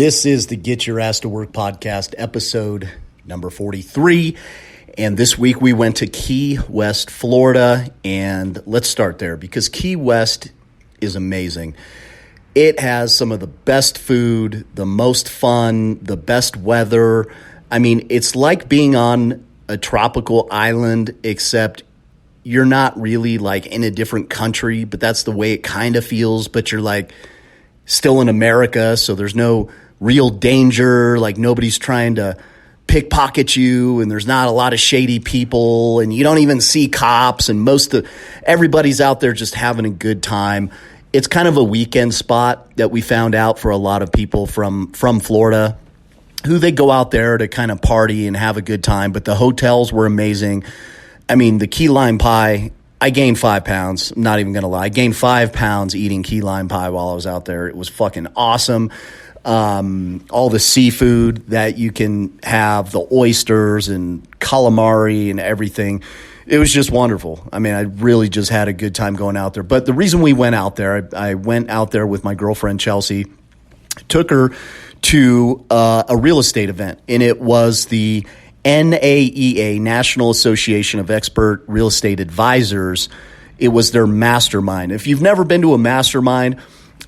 This is the Get Your Ass to Work podcast, episode number 43. And this week we went to Key West, Florida. And let's start there because Key West is amazing. It has some of the best food, the most fun, the best weather. I mean, it's like being on a tropical island, except you're not really like in a different country, but that's the way it kind of feels. But you're like still in America, so there's no real danger, like nobody's trying to pickpocket you, and there's not a lot of shady people, and you don't even see cops, and everybody's out there just having a good time. It's kind of a weekend spot that we found out for a lot of people from Florida who they go out there to kind of party and have a good time, but the hotels were amazing. I mean, the key lime pie, I gained 5 pounds. I'm not even going to lie. I gained 5 pounds eating key lime pie while I was out there. It was fucking awesome. All the seafood that you can have, the oysters and calamari and everything. It was just wonderful. I mean, I really just had a good time going out there. But the reason we went out there, I went out there with my girlfriend, Chelsea, took her to a real estate event, and it was the NAEA, National Association of Expert Real Estate Advisors. It was their mastermind. If you've never been to a mastermind,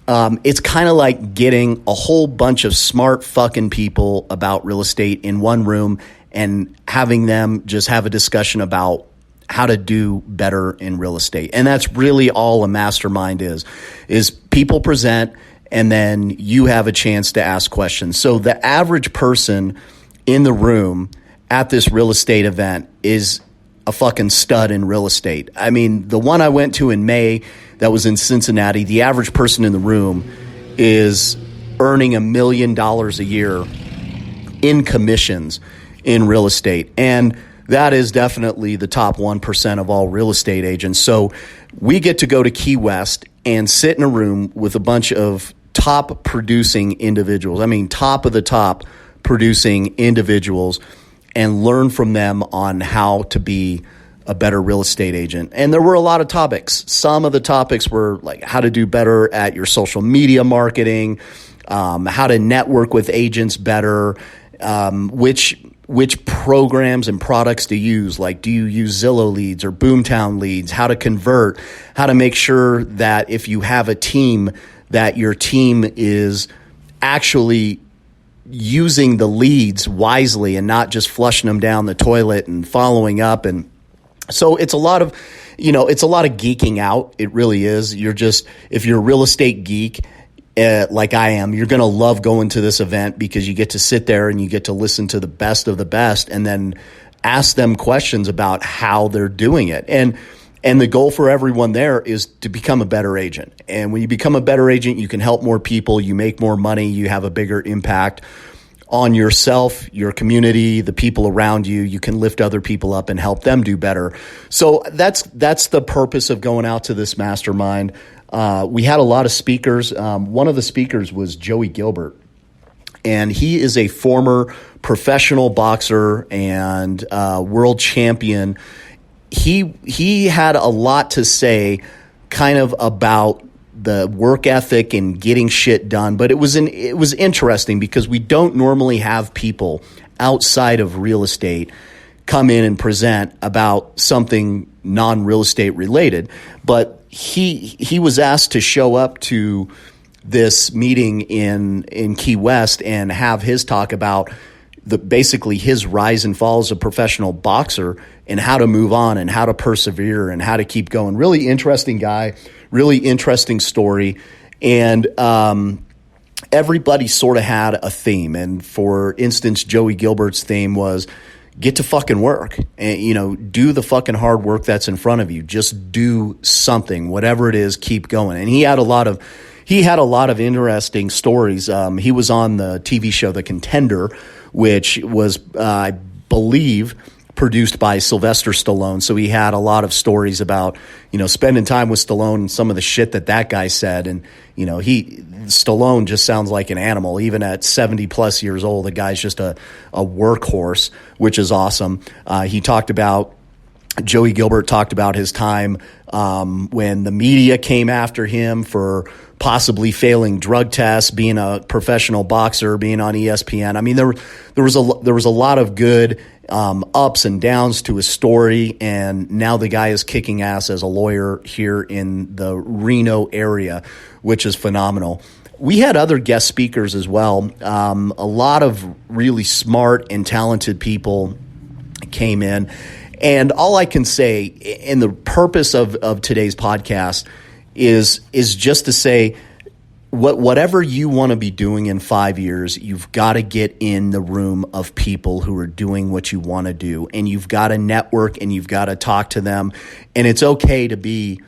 it's kind of like getting a whole bunch of smart fucking people about real estate in one room and having them just have a discussion about how to do better in real estate. And that's really all a mastermind is people present and then you have a chance to ask questions. So the average person in the room at this real estate event is a fucking stud in real estate. I mean, the one I went to in May that was in Cincinnati, the average person in the room is earning $1 million a year in commissions in real estate. And that is definitely the top 1% of all real estate agents. So we get to go to Key West and sit in a room with a bunch of top producing individuals. I mean, top of the top producing individuals, and learn from them on how to be a better real estate agent. And there were a lot of topics. Some of the topics were like how to do better at your social media marketing, how to network with agents better, which programs and products to use. Like, do you use Zillow leads or Boomtown leads? How to convert, how to make sure that if you have a team, that your team is actually using the leads wisely and not just flushing them down the toilet and following up. And so it's a lot of geeking out. It really is. If you're a real estate geek, like I am, you're going to love going to this event because you get to sit there and you get to listen to the best of the best and then ask them questions about how they're doing it. And the goal for everyone there is to become a better agent. And when you become a better agent, you can help more people, you make more money, you have a bigger impact on yourself, your community, the people around you. You can lift other people up and help them do better. So that's the purpose of going out to this mastermind. We had a lot of speakers. One of the speakers was Joey Gilbert, and he is a former professional boxer and world champion. He had a lot to say kind of about the work ethic and getting shit done, but it was interesting because we don't normally have people outside of real estate come in and present about something non-real estate related. But he was asked to show up to this meeting in Key West and have his talk about basically his rise and fall as a professional boxer and how to move on and how to persevere and how to keep going. Really interesting guy, really interesting story. And everybody sort of had a theme. And for instance, Joey Gilbert's theme was get to fucking work and, do the fucking hard work that's in front of you. Just do something, whatever it is, keep going. And he had a lot of interesting stories. He was on the TV show The Contender, which was, I believe, produced by Sylvester Stallone. So he had a lot of stories about, spending time with Stallone and some of the shit that guy said. And, Stallone just sounds like an animal. Even at 70 plus years old, the guy's just a workhorse, which is awesome. Joey Gilbert talked about his time when the media came after him for possibly failing drug tests, being a professional boxer, being on ESPN. I mean, there was a lot of good ups and downs to his story, and now the guy is kicking ass as a lawyer here in the Reno area, which is phenomenal. We had other guest speakers as well. A lot of really smart and talented people came in. And all I can say, and the purpose of today's podcast is just to say, whatever you want to be doing in 5 years, you've got to get in the room of people who are doing what you want to do. And you've got to network and you've got to talk to them. And it's okay to be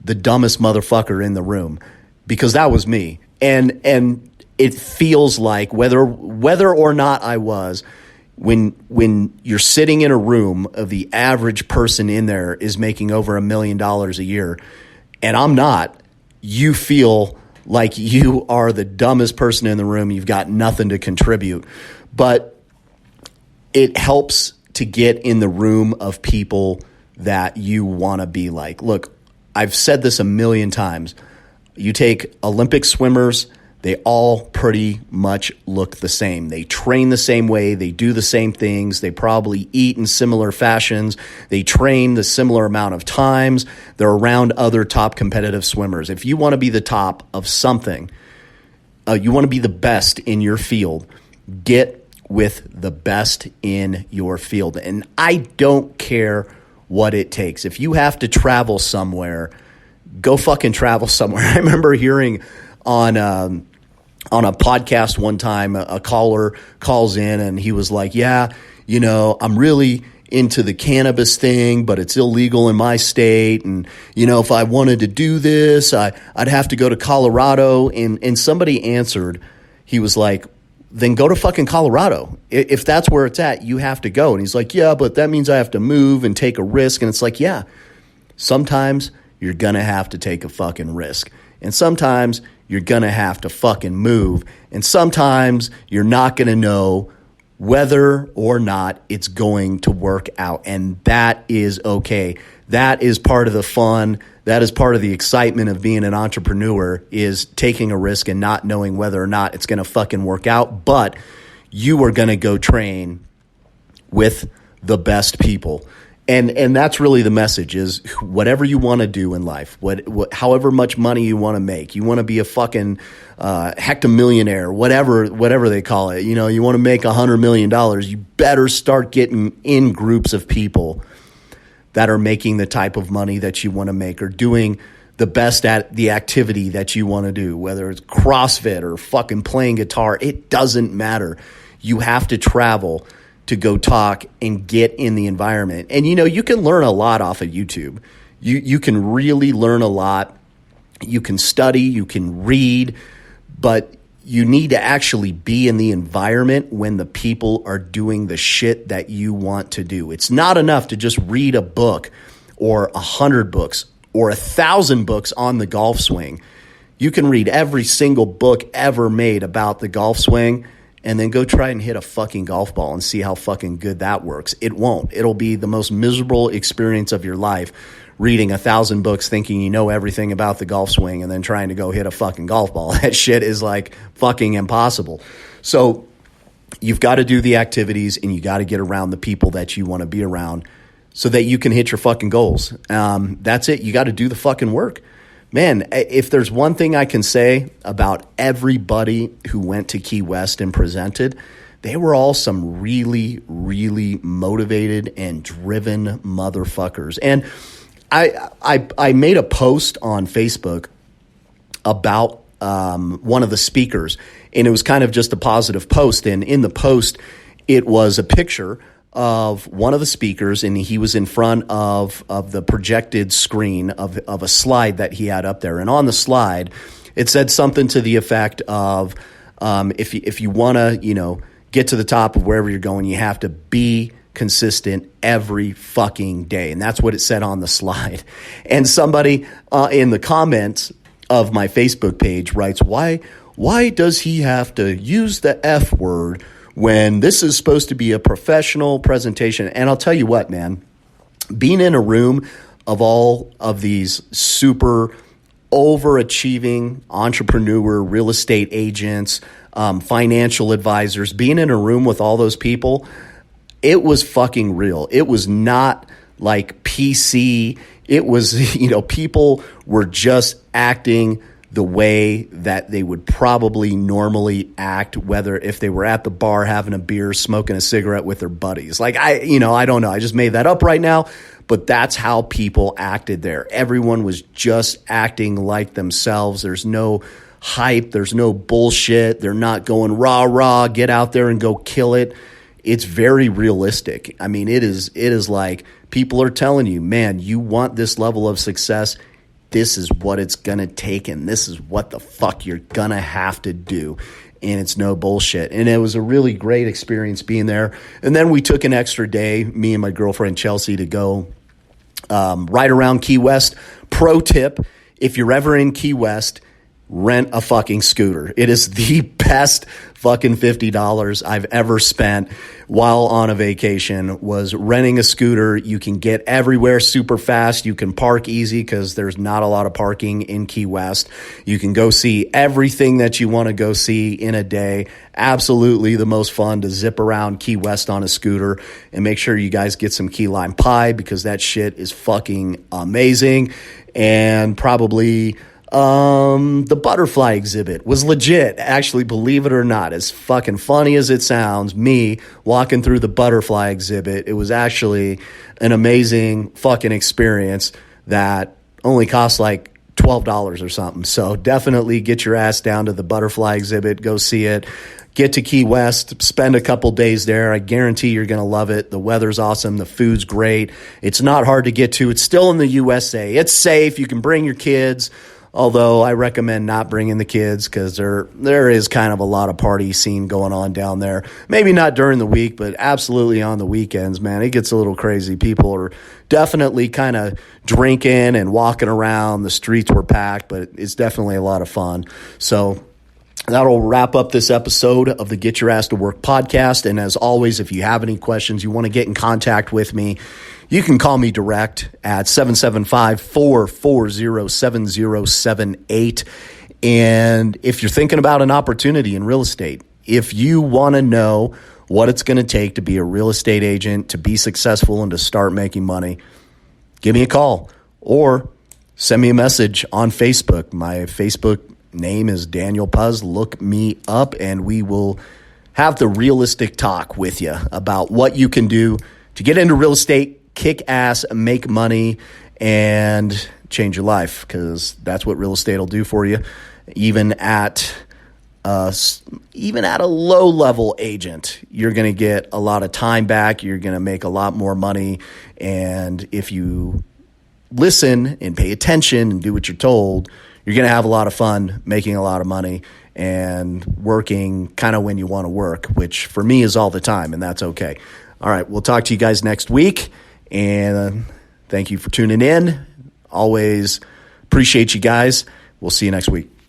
the dumbest motherfucker in the room, because that was me. And it feels like whether or not I was, when you're sitting in a room of the average person in there is making over $1 million a year, and I'm not, you feel like you are the dumbest person in the room. You've got nothing to contribute. But it helps to get in the room of people that you want to be like. Look, I've said this a million times. You take Olympic swimmers, they all pretty much look the same. They train the same way. They do the same things. They probably eat in similar fashions. They train the similar amount of times. They're around other top competitive swimmers. If you want to be the top of something, you want to be the best in your field, get with the best in your field. And I don't care what it takes. If you have to travel somewhere, go fucking travel somewhere. I remember hearing on a podcast one time, a caller calls in and he was like, yeah, I'm really into the cannabis thing, but it's illegal in my state. And, if I wanted to do this, I'd have to go to Colorado. And somebody answered, he was like, then go to fucking Colorado. If that's where it's at, you have to go. And he's like, yeah, but that means I have to move and take a risk. And it's like, yeah, sometimes you're going to have to take a fucking risk. And sometimes you're going to have to fucking move. And sometimes you're not going to know whether or not it's going to work out. And that is okay. That is part of the fun. That is part of the excitement of being an entrepreneur, is taking a risk and not knowing whether or not it's going to fucking work out. But you are going to go train with the best people. And that's really the message, is whatever you want to do in life, however much money you want to make, you want to be a fucking hectamillionaire, whatever they call it. You want to make $100 million, you better start getting in groups of people that are making the type of money that you want to make, or doing the best at the activity that you want to do, whether it's CrossFit or fucking playing guitar. It doesn't matter. You have to travel to go talk and get in the environment. And, you can learn a lot off of YouTube. You can really learn a lot. You can study, you can read, but you need to actually be in the environment when the people are doing the shit that you want to do. It's not enough to just read a book or 100 books or 1,000 books on the golf swing. You can read every single book ever made about the golf swing and then go try and hit a fucking golf ball and see how fucking good that works. It won't. It'll be the most miserable experience of your life, reading 1,000 books thinking you know everything about the golf swing and then trying to go hit a fucking golf ball. That shit is like fucking impossible. So you've got to do the activities and you got to get around the people that you want to be around so that you can hit your fucking goals. That's it. You got to do the fucking work. Man, if there's one thing I can say about everybody who went to Key West and presented, they were all some really, really motivated and driven motherfuckers. And I made a post on Facebook about one of the speakers, and it was kind of just a positive post. And in the post, it was a picture of one of the speakers, and he was in front of the projected screen of a slide that he had up there. And on the slide, it said something to the effect of, if you want to, get to the top of wherever you're going, you have to be consistent every fucking day. And that's what it said on the slide. And somebody in the comments of my Facebook page writes, why does he have to use the F word when this is supposed to be a professional presentation? And I'll tell you what, man, being in a room of all of these super overachieving entrepreneur, real estate agents, financial advisors, being in a room with all those people, it was fucking real. It was not like PC. It was, people were just acting the way that they would probably normally act, whether if they were at the bar having a beer, smoking a cigarette with their buddies. Like, I don't know. I just made that up right now, but that's how people acted there. Everyone was just acting like themselves. There's no hype. There's no bullshit. They're not going rah, rah, get out there and go kill it. It's very realistic. I mean, it is like people are telling you, man, you want this level of success. This is what it's going to take, and this is what the fuck you're going to have to do. And it's no bullshit. And it was a really great experience being there. And then we took an extra day, me and my girlfriend Chelsea, to go right around Key West. Pro tip, if you're ever in Key West, rent a fucking scooter. It is the best fucking $50 I've ever spent while on a vacation was renting a scooter. You can get everywhere super fast. You can park easy because there's not a lot of parking in Key West. You can go see everything that you want to go see in a day. Absolutely the most fun to zip around Key West on a scooter. And make sure you guys get some key lime pie because that shit is fucking amazing. And probably the butterfly exhibit was legit. Actually, believe it or not, as fucking funny as it sounds, me walking through the butterfly exhibit, it was actually an amazing fucking experience that only cost like $12 or something. So definitely get your ass down to the butterfly exhibit, go see it. Get to Key West, spend a couple days there. I guarantee you're going to love it. The weather's awesome. The food's great. It's not hard to get to. It's still in the USA. It's safe. You can bring your kids. Although I recommend not bringing the kids because there is kind of a lot of party scene going on down there. Maybe not during the week, but absolutely on the weekends, man. It gets a little crazy. People are definitely kind of drinking and walking around. The streets were packed, but it's definitely a lot of fun. So that'll wrap up this episode of the Get Your Ass to Work podcast. And as always, if you have any questions, you want to get in contact with me, you can call me direct at 775-440-7078. And if you're thinking about an opportunity in real estate, if you want to know what it's going to take to be a real estate agent, to be successful, and to start making money, give me a call or send me a message on Facebook. My Facebook name is Daniel Puz. Look me up and we will have the realistic talk with you about what you can do to get into real estate, kick ass, make money, and change your life, because that's what real estate will do for you. Even at a low level agent, you're going to get a lot of time back. You're going to make a lot more money. And if you listen and pay attention and do what you're told, you're going to have a lot of fun making a lot of money and working kind of when you want to work, which for me is all the time, and that's okay. All right, we'll talk to you guys next week, and thank you for tuning in. Always appreciate you guys. We'll see you next week.